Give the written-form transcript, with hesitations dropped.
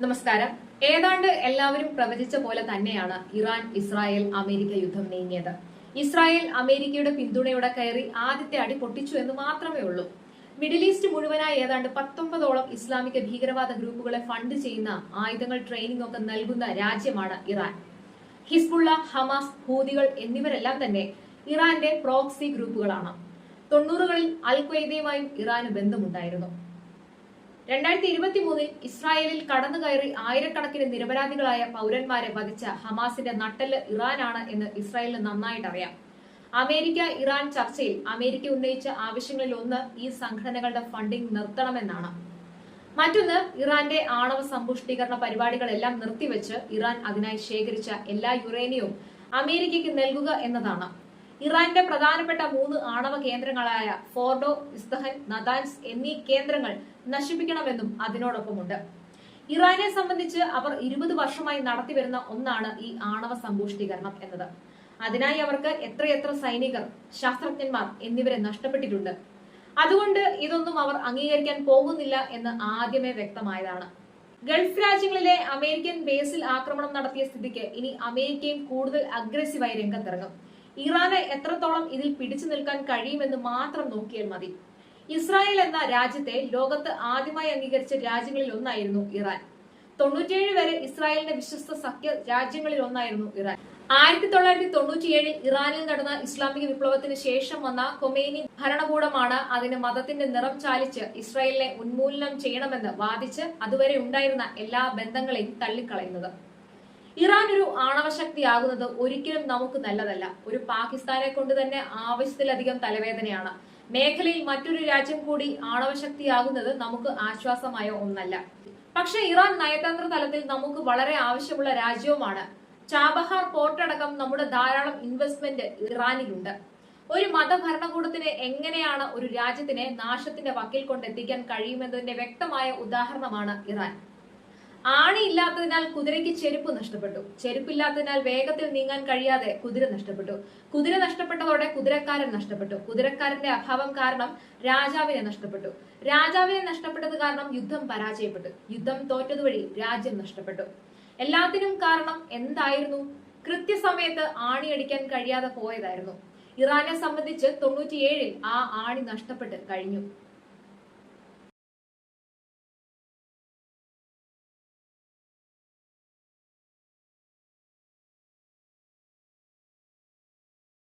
നമസ്കാരം. ഏതാണ്ട് എല്ലാവരും പ്രവചിച്ച പോലെ തന്നെയാണ് ഇറാൻ ഇസ്രായേൽ അമേരിക്ക യുദ്ധം നീങ്ങിയത്. ഇസ്രായേൽ അമേരിക്കയുടെ പിന്തുണയോടെ കയറി ആദ്യത്തെ അടി പൊട്ടിച്ചു എന്ന് മാത്രമേ ഉള്ളൂ. മിഡിൽ ഈസ്റ്റ് മുഴുവനായി ഏതാണ്ട് 19ഓളം ഇസ്ലാമിക ഭീകരവാദ ഗ്രൂപ്പുകളെ ഫണ്ട് ചെയ്യുന്ന ആയുധങ്ങൾ, ട്രെയിനിംഗ് ഒക്കെ നൽകുന്ന രാജ്യമാണ് ഇറാൻ. ഹിസ്ബുള്ള, ഹമാസ്, ഹൂതികൾ എന്നിവരെല്ലാം തന്നെ ഇറാന്റെ പ്രോക്സി ഗ്രൂപ്പുകളാണ്. 90കളിൽ അൽ ഖ്വയ്ദയുമായും ഇറാന് ബന്ധമുണ്ടായിരുന്നു. 2023 ഇസ്രായേലിൽ കടന്നുകയറി ആയിരക്കണക്കിന് നിരപരാധികളായ പൗരന്മാരെ വധിച്ച ഹമാസിന്റെ നട്ടെല്ല് ഇറാനാണ് എന്ന് ഇസ്രായേലിന് നന്നായിട്ട് അറിയാം. അമേരിക്ക ഇറാൻ ചർച്ചയിൽ അമേരിക്ക ഉന്നയിച്ച ആവശ്യങ്ങളിൽ ഒന്ന് ഈ സംഘടനകളുടെ ഫണ്ടിംഗ് നിർത്തണമെന്നാണ്. മറ്റൊന്ന്, ഇറാന്റെ ആണവ സമ്പുഷ്ടീകരണ പരിപാടികളെല്ലാം നിർത്തിവെച്ച് ഇറാൻ അതിനായി ശേഖരിച്ച എല്ലാ യുറേനിയവും അമേരിക്കയ്ക്ക് നൽകുക എന്നതാണ്. ഇറാന്റെ പ്രധാനപ്പെട്ട 3 ആണവ കേന്ദ്രങ്ങളായ ഫോർഡോ, ഇസ്തഹൻ, നതാൻസ് എന്നീ കേന്ദ്രങ്ങൾ നശിപ്പിക്കണമെന്നും അതിനോടൊപ്പമുണ്ട്. ഇറാനെ സംബന്ധിച്ച് അവർ 20 വർഷമായി നടത്തിവരുന്ന ഒന്നാണ് ഈ ആണവ സമ്പുഷ്ടീകരണം എന്നത്. അതിനായി അവർക്ക് എത്രയെത്ര സൈനികർ, ശാസ്ത്രജ്ഞന്മാർ എന്നിവരെ നഷ്ടപ്പെട്ടിട്ടുണ്ട്. അതുകൊണ്ട് ഇതൊന്നും അവർ അംഗീകരിക്കാൻ പോകുന്നില്ല എന്ന് ആദ്യമേ വ്യക്തമായതാണ്. ഗൾഫ് രാജ്യങ്ങളിലെ അമേരിക്കൻ ബേസിൽ ആക്രമണം നടത്തിയ സ്ഥിതിക്ക് ഇനി അമേരിക്കയും കൂടുതൽ അഗ്രസീവായി രംഗത്തിറങ്ങും. ഇറാന് എത്രത്തോളം ഇതിൽ പിടിച്ചു നിൽക്കാൻ കഴിയുമെന്ന് മാത്രം നോക്കിയാൽ മതി. ഇസ്രായേൽ എന്ന രാജ്യത്തെ ലോകത്ത് ആദ്യമായി അംഗീകരിച്ച രാജ്യങ്ങളിൽ ഒന്നായിരുന്നു ഇറാൻ. 97 വരെ ഇസ്രായേലിന്റെ വിശ്വസ്ത സഖ്യ രാജ്യങ്ങളിൽ ഒന്നായിരുന്നു ഇറാൻ. 1997 ഇറാനിൽ നടന്ന ഇസ്ലാമിക വിപ്ലവത്തിന് ശേഷം വന്ന ഖൊമൈനി ഭരണകൂടമാണ് അതിന് മതത്തിന്റെ നിറം ചാലിച്ച് ഇസ്രായേലിനെ ഉന്മൂലനം ചെയ്യണമെന്ന് വാദിച്ച് അതുവരെ ഉണ്ടായിരുന്ന എല്ലാ ബന്ധങ്ങളെയും തള്ളിക്കളയുന്നത്. ഇറാൻ ഒരു ആണവശക്തിയാകുന്നത് ഒരിക്കലും നമുക്ക് നല്ലതല്ല. ഒരു പാകിസ്ഥാനെ കൊണ്ട് തന്നെ ആവശ്യത്തിലധികം തലവേദനയാണ്. മേഖലയിൽ മറ്റൊരു രാജ്യം കൂടി ആണവശക്തിയാകുന്നത് നമുക്ക് ആശ്വാസമായ ഒന്നല്ല. പക്ഷെ ഇറാൻ നയതന്ത്ര തലത്തിൽ നമുക്ക് വളരെ ആവശ്യമുള്ള രാജ്യവുമാണ്. ചാബഹാർ പോർട്ട് അടക്കം നമ്മുടെ ധാരാളം ഇൻവെസ്റ്റ്മെന്റ് ഇറാനിലുണ്ട്. ഒരു മതഭരണകൂടത്തിന് എങ്ങനെയാണ് ഒരു രാജ്യത്തിനെ നാശത്തിന്റെ വക്കിൽ കൊണ്ടെത്തിക്കാൻ കഴിയുമെന്നതിന്റെ വ്യക്തമായ ഉദാഹരണമാണ് ഇറാൻ. ആണിയില്ലാത്തതിനാൽ കുതിരയ്ക്ക് ചെരുപ്പ് നഷ്ടപ്പെട്ടു. ചെരുപ്പില്ലാത്തതിനാൽ വേഗത്തിൽ നീങ്ങാൻ കഴിയാതെ കുതിര നഷ്ടപ്പെട്ടു. കുതിര നഷ്ടപ്പെട്ടതോടെ കുതിരക്കാരൻ നഷ്ടപ്പെട്ടു. കുതിരക്കാരന്റെ അഭാവം കാരണം രാജാവിനെ നഷ്ടപ്പെട്ടു. രാജാവിനെ നഷ്ടപ്പെട്ടത് കാരണം യുദ്ധം പരാജയപ്പെട്ടു. യുദ്ധം തോറ്റതുവഴി രാജ്യം നഷ്ടപ്പെട്ടു. എല്ലാത്തിനും കാരണം എന്തായിരുന്നു? കൃത്യസമയത്ത് ആണിയടിക്കാൻ കഴിയാതെ പോയതായിരുന്നു. ഇറാനെ സംബന്ധിച്ച് 97-ൽ ആ ആണി നഷ്ടപ്പെട്ട് കഴിഞ്ഞു.